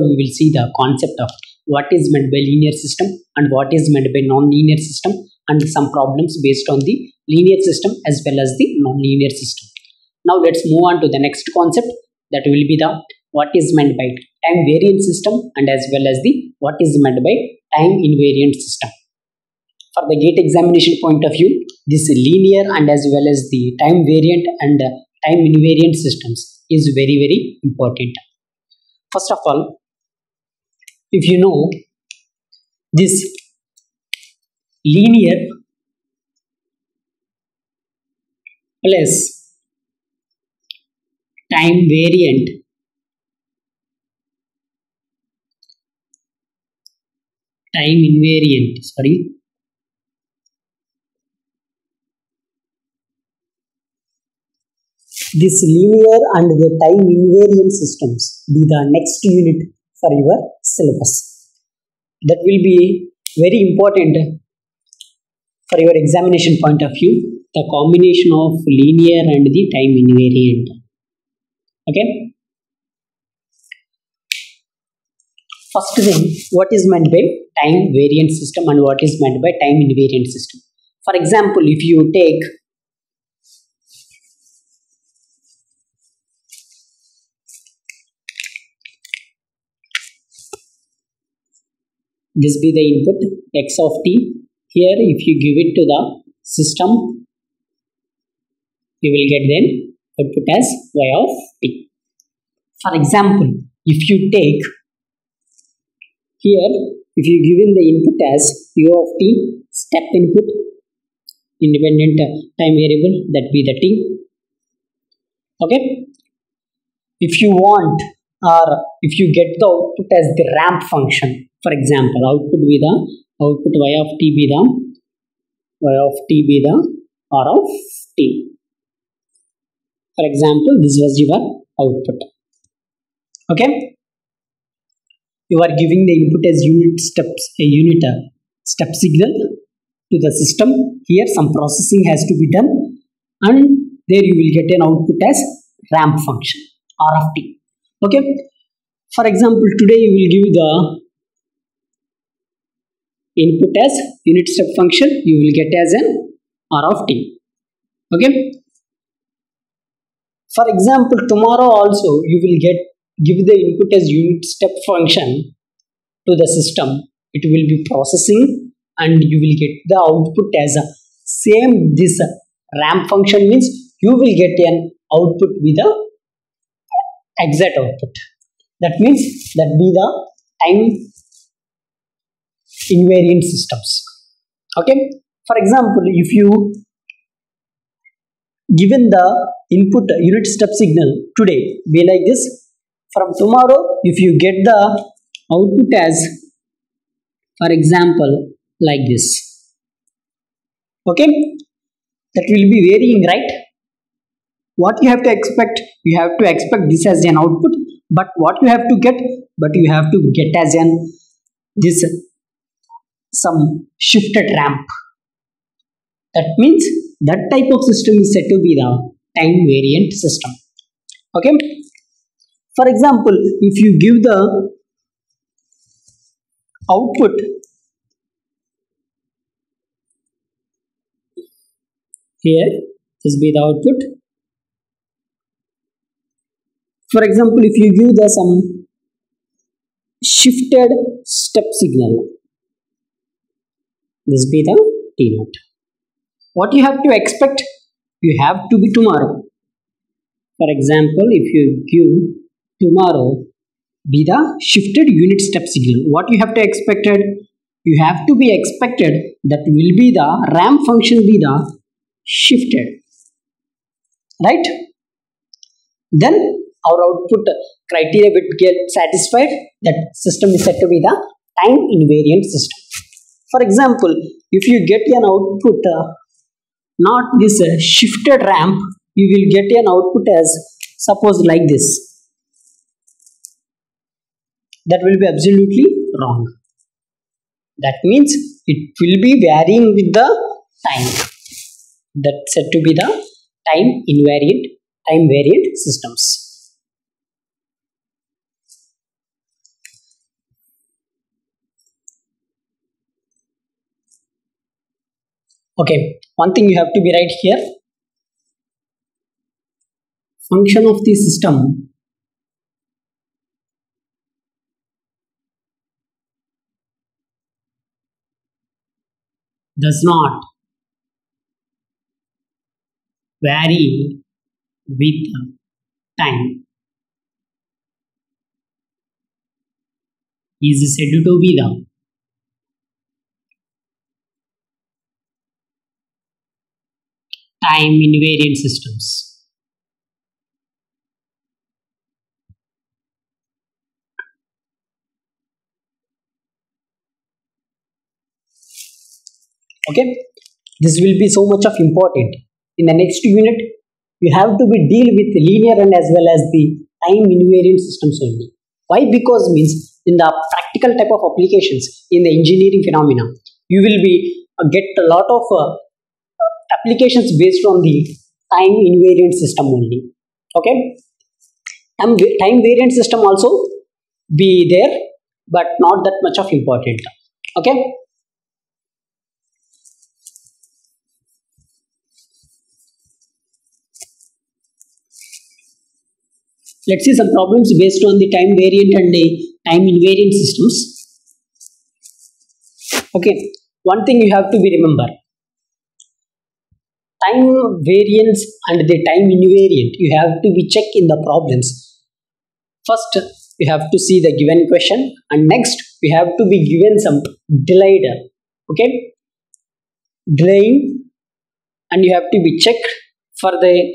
we will see the concept of what is meant by linear system and what is meant by non-linear system, and some problems based on the linear system as well as the non-linear system. Now let's move on to the next concept, that will be the what is meant by time variant system and as well as the what is meant by time invariant system. For the GATE examination point of view, this linear and as well as the time variant and time invariant systems is very, very important. First of all, if you know this linear plus time invariant this linear and the time invariant systems be the next unit for your syllabus. That will be very important for your examination point of view, the combination of linear and the time invariant. Okay. First thing, what is meant by time variant system and what is meant by time invariant system. For example, if you take this be the input x of t. Here if you give it to the system, you will get then output as y of t. For example, if you take here, if you given the input as u of t, step input, independent time variable, that be the t. Okay. If you want, or if you get the output as the ramp function, for example, output y of t be the r of t. For example, this was your output. Okay. You are giving the input as unit step signal to the system. Here some processing has to be done, and there you will get an output as ramp function r of t. Okay. For example, today you will give the input as unit step function, you will get as an r of t. Okay. For example, tomorrow also you will give the input as unit step function to the system. It will be processing and you will get the output as a same this ramp function, means you will get an output with the exact output. That means that be the time invariant systems. Okay. For example, if you given the input unit step signal today be like this, from tomorrow if you get the output as, for example, like this. Okay. That will be varying, right? What you have to expect? You have to expect this as an output, but what you have to get? But you have to get as an this some shifted ramp. That means that type of system is said to be the time variant system. Okay. For example, if you give the output here, this be the output. For example, if you give the some shifted step signal, this be the t naught. What you have to expect? You have to be tomorrow. For example, if you give tomorrow be the shifted unit step signal, what you have to expected? You have to be expected that will be the ramp function be the shifted, right? Then our output criteria will get satisfied. That system is said to be the time invariant system. For example, if you get an output not this shifted ramp, you will get an output as suppose like this. That will be absolutely wrong. That means it will be varying with the time. That's said to be the time variant systems. Okay, one thing you have to be right here. Function of the system does not vary with time is said to be the time invariant systems. Okay, this will be so much of important. In the next unit, you have to be deal with linear and as well as the time invariant systems only. Why? Because means in the practical type of applications in the engineering phenomena, you will be get a lot of applications based on the time invariant system only. Okay, time variant system also be there, but not that much of important. Okay. Let's see some problems based on the time variant and the time invariant systems. Okay, one thing you have to be remember, time variance and the time invariant, you have to be check in the problems. First, you have to see the given question, and next we have to be given some delayed, okay, delaying, and you have to be checked for the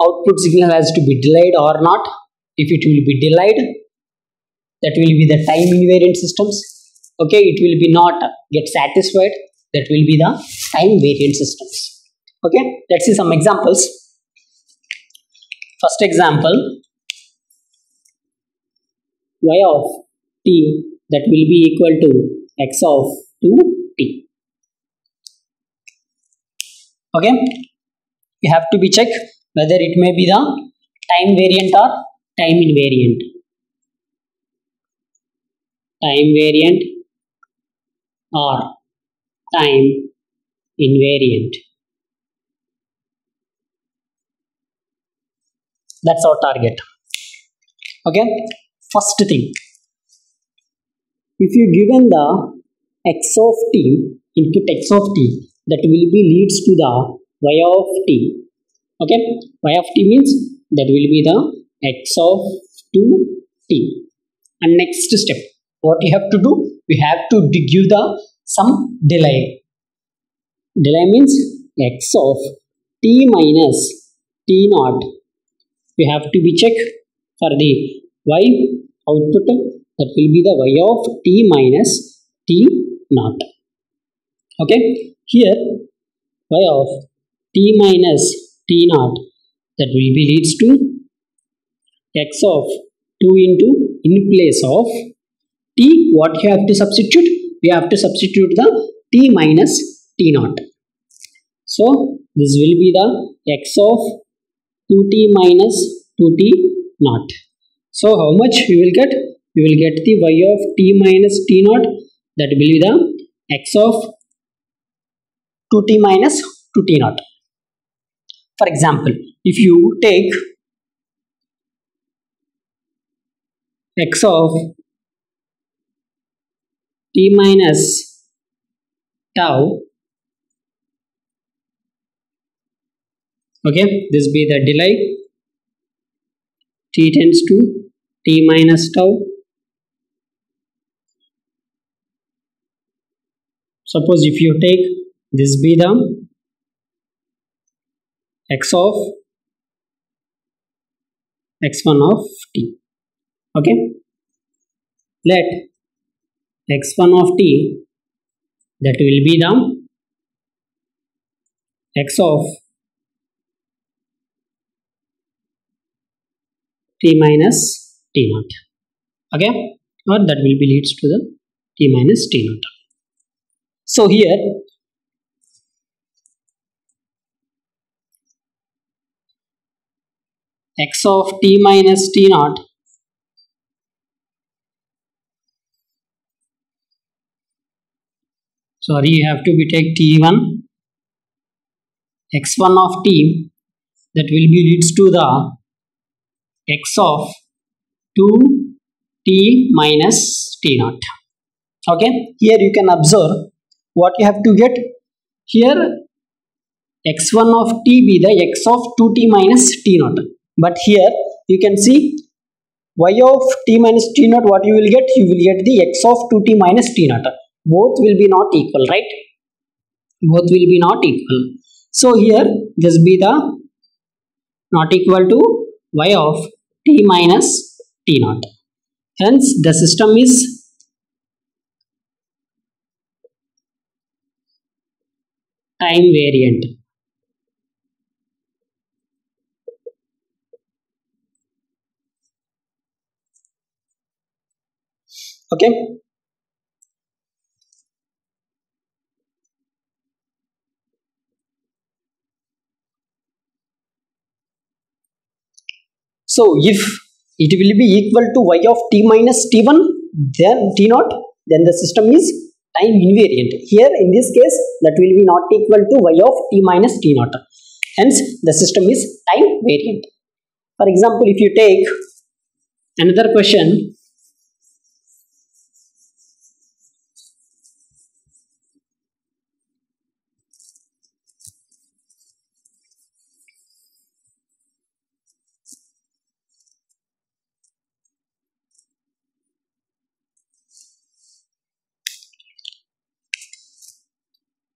output signal has to be delayed or not. If it will be delayed, that will be the time invariant systems. Okay, it will be not get satisfied, that will be the time variant systems. Okay, let's see some examples. First example, y of t that will be equal to x of 2t. Okay, you have to be check whether it may be the time variant or time invariant. Time variant or time invariant. That's our target. Okay, first thing, if you given the x of t, input x of t, that will be leads to the y of t. Okay, y of t means that will be the x of 2t. And next step, what you have to do, we have to give the some delay. Delay means x of t minus t naught. We have to be check for the y output, that will be the y of t minus t naught. Okay, here y of t minus t naught, that will be leads to x of 2 into, in place of t, what you have to substitute? We have to substitute the t minus t naught. So this will be the x of 2t minus 2t naught. So how much we will get? We will get the y of t minus t naught, that will be the x of 2t minus 2t naught. For example, if you take x of t minus tau, okay, this be the delay, t tends to t minus tau. Suppose if you take this be the x of x1 of t. Okay, let x1 of t, that will be the x of t minus t naught. Okay, or that will be leads to the t minus t naught. So here x of t minus t naught, sorry, you have to be take t1 x1 of t that will be leads to the x of 2t minus t naught. Okay, here you can observe what you have to get. Here x1 of t be the x of 2t minus t naught, but here you can see y of t minus t naught. What you will get? You will get the x of 2t minus t naught. Both will be not equal, right? Both will be not equal. So here this be the not equal to y of t minus t naught. Hence the system is time variant. Okay. So if it will be equal to y of t minus t1 then t naught, then the system is time invariant. Here in this case that will be not equal to y of t minus t naught. Hence the system is time variant. For example, if you take another question,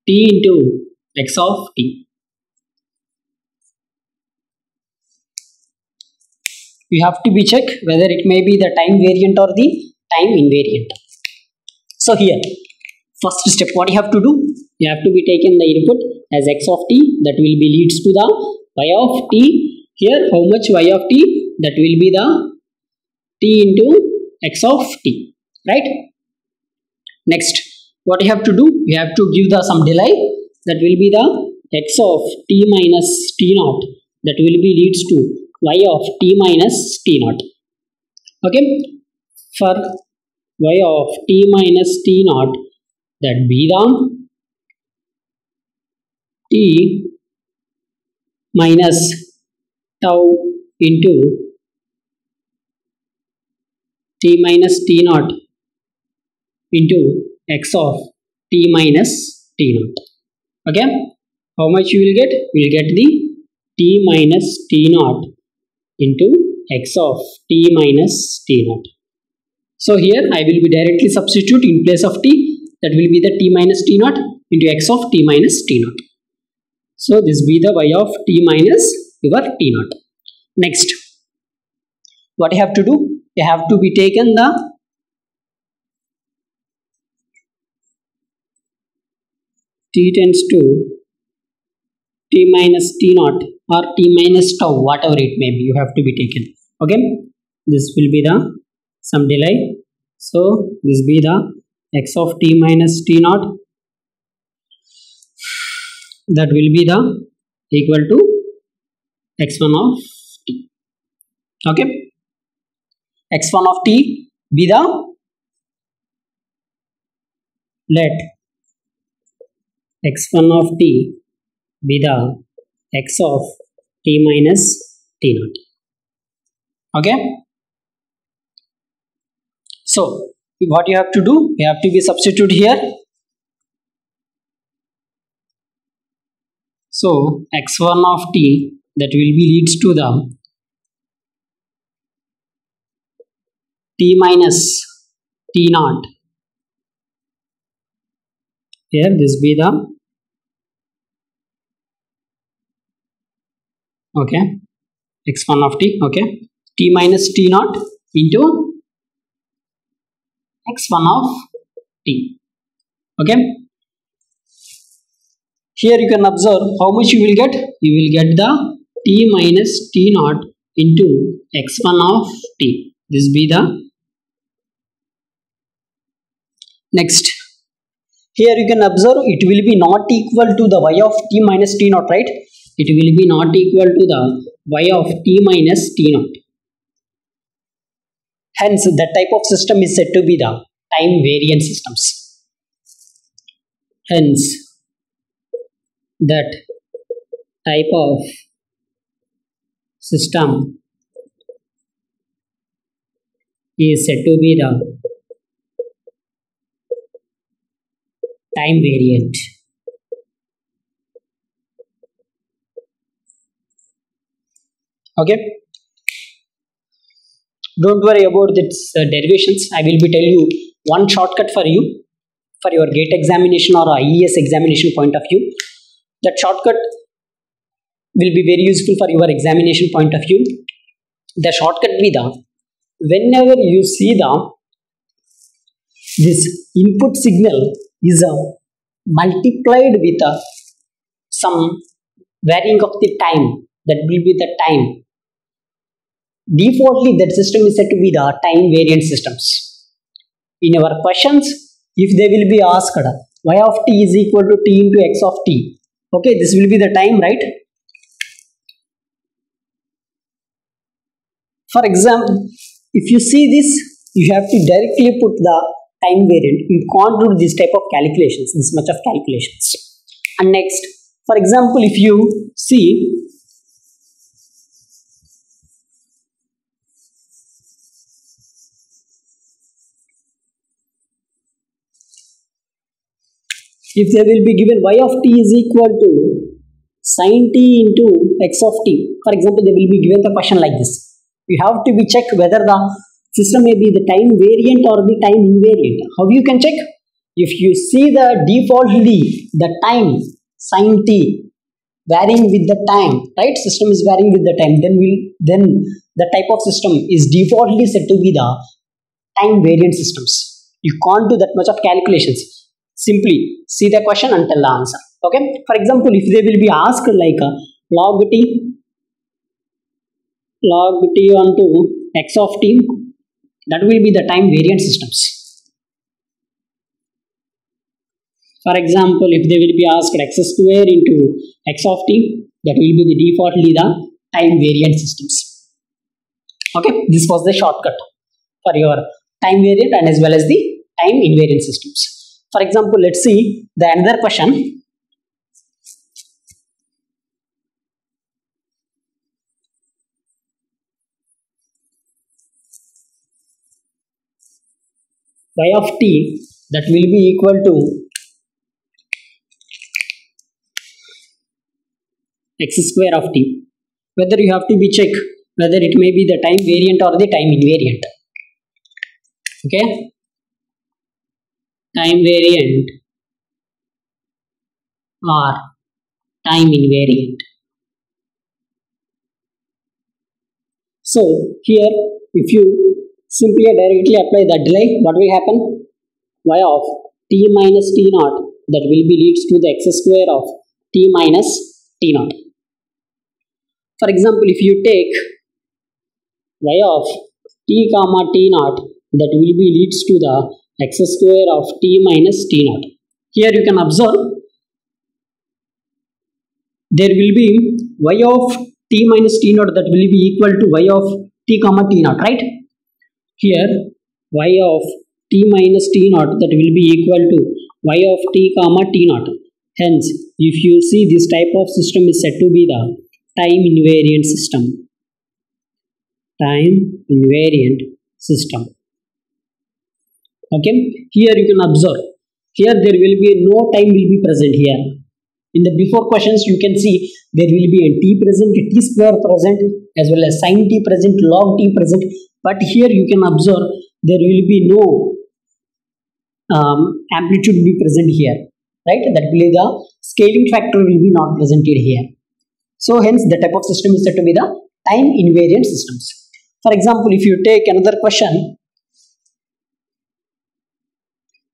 t into x of t. You have to be check whether it may be the time variant or the time invariant. So here first step, what you have to do, you have to be taken the input as x of t that will be leads to the y of t. Here how much y of t, that will be the t into x of t, right? Next what you have to do, you have to give the some delay, that will be the x of t minus t naught that will be leads to y of t minus t naught. Okay, for y of t minus t naught, that be the t minus tau into t minus t naught into x of t minus t naught. Okay, how much you will get? You will get the t minus t naught into x of t minus t naught. So here I will be directly substitute in place of t, that will be the t minus t naught into x of t minus t naught. So this be the y of t minus your t naught. Next what you have to do, you have to be taken the t tends to t minus t naught or t minus tau, whatever it may be, you have to be taken. Okay, this will be the some delay. So this be the x of t minus t naught, that will be the equal to x1 of t. Okay, x1 of t be the, let x1 of t be the x of t minus t naught. Okay, so what you have to do, you have to be substitute here. So x1 of t that will be leads to the t minus t naught. Here this be the, okay, x1 of t, okay, t minus t naught into x1 of t. Okay, here you can observe how much you will get. You will get the t minus t naught into x1 of t. This be the, next here you can observe it will be not equal to the y of t minus t naught, right? It will be not equal to the y of t minus t naught. Hence that type of system is said to be the time variant systems. Hence that type of system is said to be the time variant. Okay, don't worry about its derivations. I will be telling you one shortcut for you for your GATE examination or IES examination point of view. That shortcut will be very useful for your examination point of view. The shortcut be the, whenever you see this input signal is multiplied with some varying of the time, that will be the time. Defaultly, that system is said to be the time variant systems. In our questions, if they will be asked y of t is equal to t into x of t, okay, this will be the time, right? For example, if you see this, you have to directly put the time variant. You can't do this type of calculations, this much of calculations. And next, for example, if you see, if they will be given y of t is equal to sin t into x of t, for example, they will be given the question like this. You have to be check whether the system may be the time variant or the time invariant. How you can check? If you see the defaultly the time sin t varying with the time, right? System is varying with the time, then the type of system is defaultly said to be the time variant systems. You can't do that much of calculations. Simply see the question and tell the answer. Okay. For example, if they will be asked like log t onto x of t, that will be the time variant systems. For example, if they will be asked x square into x of t, that will be the defaultly the time variant systems. Okay, this was the shortcut for your time variant and as well as the time invariant systems. For example, let's see the another question. Y of t that will be equal to x square of t. Whether you have to be check whether it may be the time variant or the time invariant. Okay, time variant or time invariant. So here, if you simply directly apply the delay, what will happen? Y of t minus t naught that will be leads to the x square of t minus t naught. For example, if you take y of t comma t naught, that will be leads to the x square of t minus t naught. Here you can observe there will be y of t minus t naught that will be equal to y of t comma t naught, right? Here y of t minus t naught that will be equal to y of t comma t naught. Hence, if you see this type of system is said to be the time invariant system. Time invariant system. Okay, here you can observe. Here there will be no time will be present here. In the before questions you can see there will be a t present, t square present, as well as sin t present, log t present. But here you can observe there will be no amplitude be present here, right? That will be the scaling factor will be not presented here. So hence the type of system is said to be the time invariant systems. For example, if you take another question,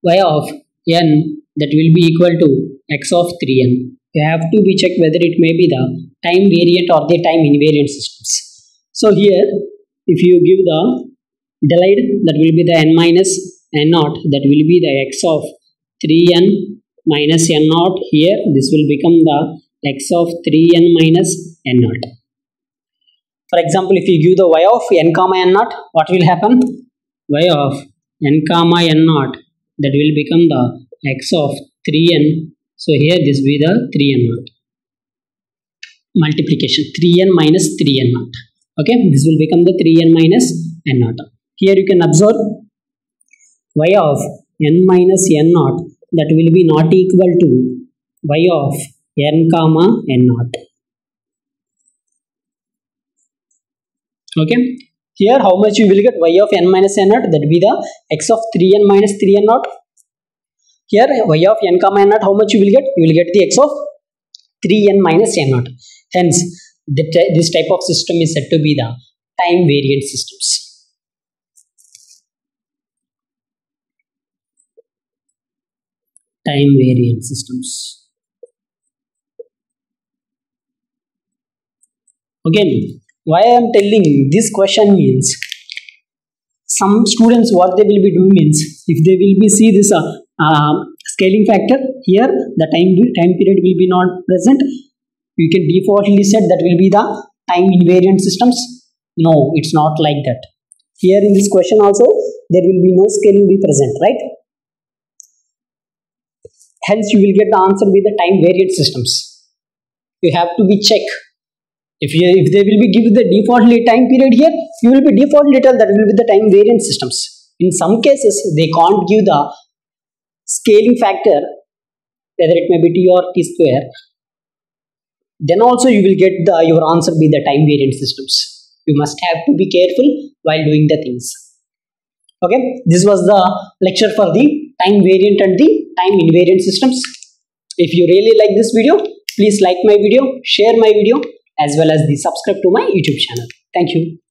y of n that will be equal to x of 3n. You have to be checked whether it may be the time variant or the time invariant systems. So here, if you give the delayed, that will be the n minus n naught, that will be the x of 3n minus n naught. Here, this will become the x of 3n minus n naught. For example, if you give the y of n comma n naught, what will happen? Y of n comma n naught, that will become the x of 3n. So here this will be the 3n naught. multiplication 3n minus 3n naught. Okay, this will become the 3n minus n naught. Here you can observe y of n minus n naught, that will be not equal to y of n comma n naught. Okay, here how much you will get? Y of n minus n naught, that will be the x of 3n minus 3n naught. Here y of n comma n naught, how much you will get? You will get the x of 3n minus n naught. Hence, this type of system is said to be the time variant systems. Time variant systems. Again, why I am telling this question means, some students what they will be doing means, if they will be see this scaling factor, here the time period will be not present, you can defaultly set that will be the time invariant systems. No, it's not like that. Here in this question also there will be no scaling be present, right? Hence you will get the answer with the time variant systems. You have to be check. If they will be give the defaultly time period here, you will be defaultly tell that will be the time variant systems. In some cases they can't give the scaling factor, whether it may be t or t square, then also you will get your answer be the time variant systems. You must have to be careful while doing the things. Okay, this was the lecture for the time variant and the time invariant systems. If you really like this video, please like my video, share my video, as well as subscribe to my YouTube channel. Thank you.